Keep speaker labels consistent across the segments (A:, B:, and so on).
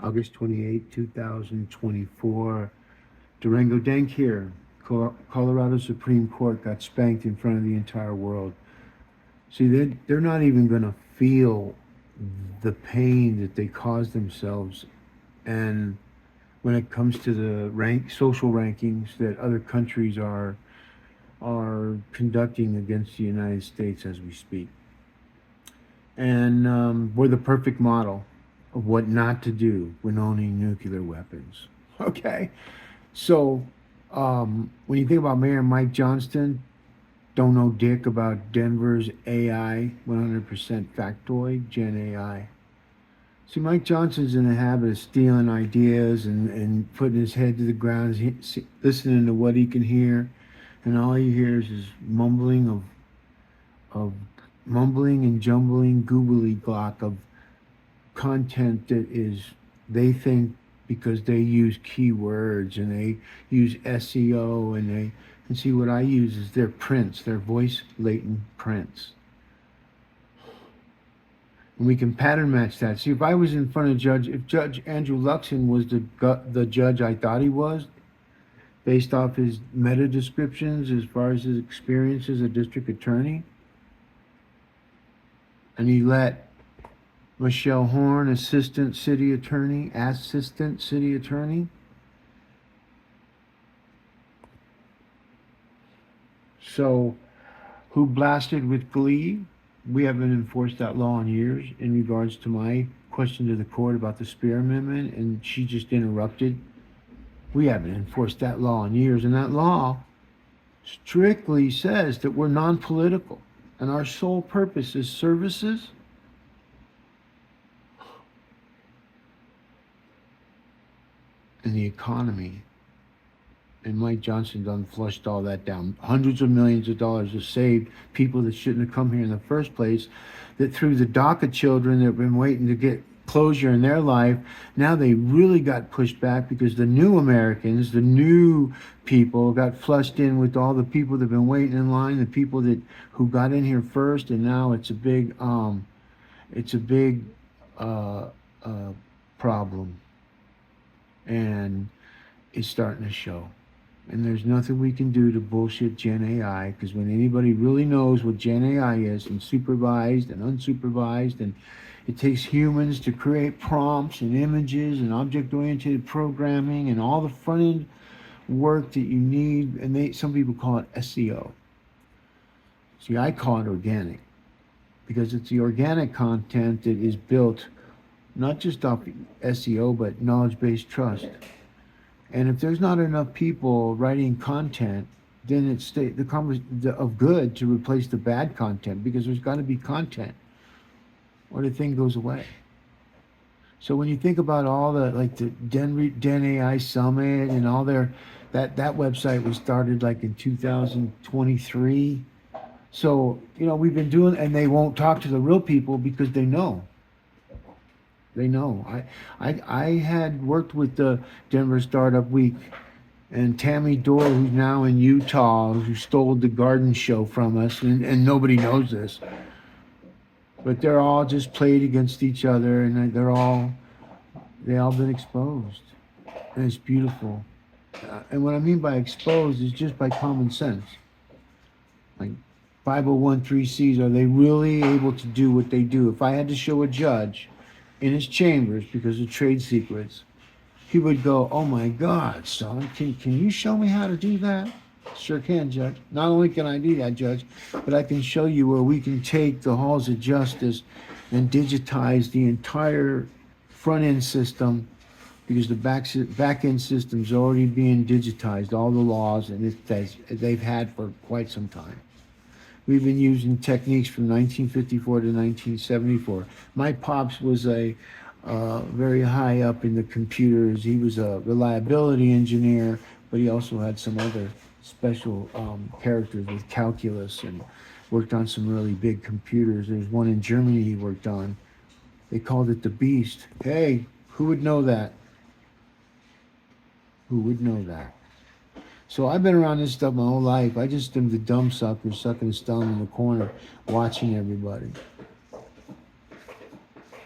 A: August 28, 2024. Durango, Dank here. Colorado Supreme Court got spanked in front of the entire world. See, they're not even going to feel the pain that they cause themselves. And when it comes to the social rankings that other countries are conducting against the United States as we speak. And we're the perfect model of what not to do when owning nuclear weapons. Okay? So, when you think about Mayor Mike Johnston, don't know dick about Denver's AI, 100% factoid, Gen AI. See, Mike Johnson's in the habit of stealing ideas and putting his head to the ground, listening to what he can hear, and all he hears is of mumbling and jumbling googly glock of content that is they think because they use keywords and they use SEO and see what I use is their prints, their voice latent prints. And we can pattern match that. See, if I was in front of if Judge Andrew Luxon was the judge I thought he was, based off his meta descriptions as far as his experience as a district attorney, and he let Michelle Horn, assistant city attorney. So, who blasted with glee? We haven't enforced that law in years in regards to my question to the court about the Spear Amendment, and she just interrupted. We haven't enforced that law in years, and that law strictly says that we're non political and our sole purpose is services and the economy. And Mike Johnson done flushed all that down. Hundreds of millions of dollars have saved people that shouldn't have come here in the first place. That through the DACA children that have been waiting to get closure in their life, now they really got pushed back because the new Americans, the new people, got flushed in with all the people that have been waiting in line, the people that who got in here first, and now it's a big uh, uh, problem, and it's starting to show. And there's nothing we can do to bullshit Gen AI, because when anybody really knows what Gen AI is, and supervised and unsupervised, and it takes humans to create prompts and images and object-oriented programming and all the front-end work that you need, and some people call it SEO. See, I call it organic, because it's the organic content that is built not just off SEO, but knowledge-based trust. And if there's not enough people writing content, then it's of good to replace the bad content, because there's got to be content or the thing goes away. So when you think about all the Den AI Summit and all that website was started like in 2023. So we've been doing, and they won't talk to the real people because they know. They know. I had worked with the Denver Startup Week, and Tammy Dorr, who's now in Utah, who stole the garden show from us, and nobody knows this. But they're all just played against each other, and they all been exposed, and it's beautiful. And what I mean by exposed is just by common sense. Like 501(c)(3)s, are they really able to do what they do? If I had to show a judge in his chambers because of trade secrets, he would go, "Oh my God, son, can you show me how to do that?" Sure can, Judge. Not only can I do that, Judge, but I can show you where we can take the halls of justice and digitize the entire front end system, because the back end system's already being digitized, all the laws, and they've had for quite some time. We've been using techniques from 1954 to 1974. My pops was a very high up in the computers. He was a reliability engineer, but he also had some other special characters with calculus, and worked on some really big computers. There's one in Germany he worked on. They called it the Beast. Hey, who would know that? Who would know that? So I've been around this stuff my whole life. I just am the dumb sucker sucking his thumb in the corner, watching everybody.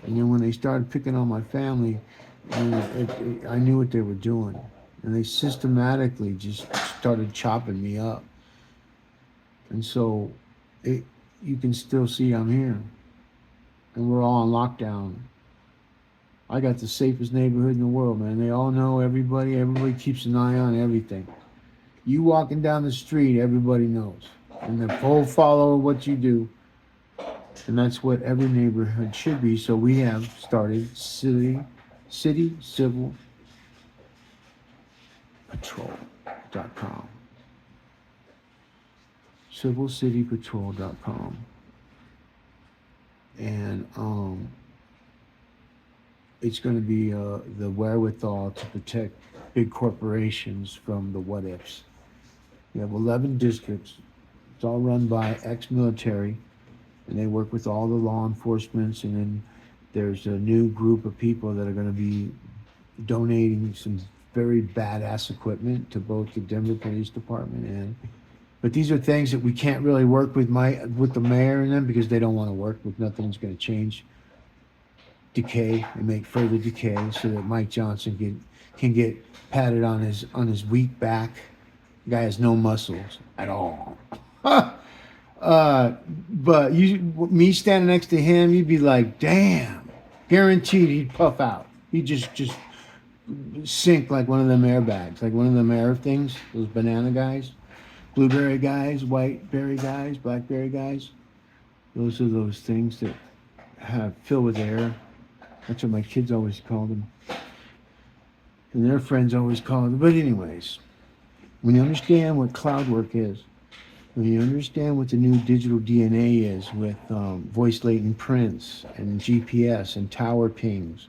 A: And then when they started picking on my family, And I knew what they were doing, and they systematically just started chopping me up. And so, it you can still see I'm here, and we're all on lockdown. I got the safest neighborhood in the world, man. They all know everybody. Everybody keeps an eye on everything. You walking down the street, everybody knows, and they full follow what you do, and that's what every neighborhood should be. So we have started city civil patrol.com, civilcitypatrol.com, and it's going to be the wherewithal to protect big corporations from the what ifs. We have 11 districts. It's all run by ex-military, and they work with all the law enforcements. And then there's a new group of people that are going to be donating some very badass equipment to both the Denver Police Department and. But these are things that we can't really work with the mayor and them because they don't want to work with nothing's going to change decay and make further decay so that Mike Johnson can get patted on his weak back. The guy has no muscles at all. But me standing next to him, you'd be like, damn, guaranteed he'd puff out. He'd just sink like one of them airbags, like one of them air things, those banana guys, blueberry guys, white berry guys, blackberry guys. Those are those things that have filled with air. That's what my kids always called them. And their friends always called them. But anyways, when you understand what cloud work is, when you understand what the new digital DNA is with voice latent prints and GPS and tower pings,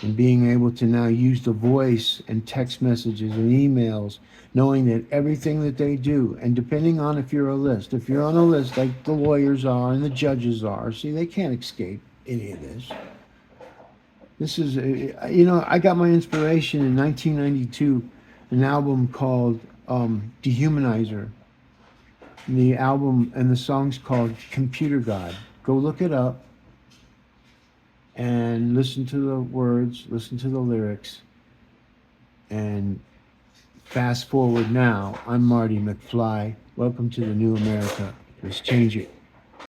A: and being able to now use the voice and text messages and emails, knowing that everything that they do, and depending on if you're if you're on a list like the lawyers are and the judges are, see, they can't escape any of this. This is, I got my inspiration in 1992, an album called Dehumanizer. The album and the song's called Computer God. Go look it up and listen to the words, listen to the lyrics, and fast forward now. I'm Marty McFly. Welcome to the new America. Let's change it.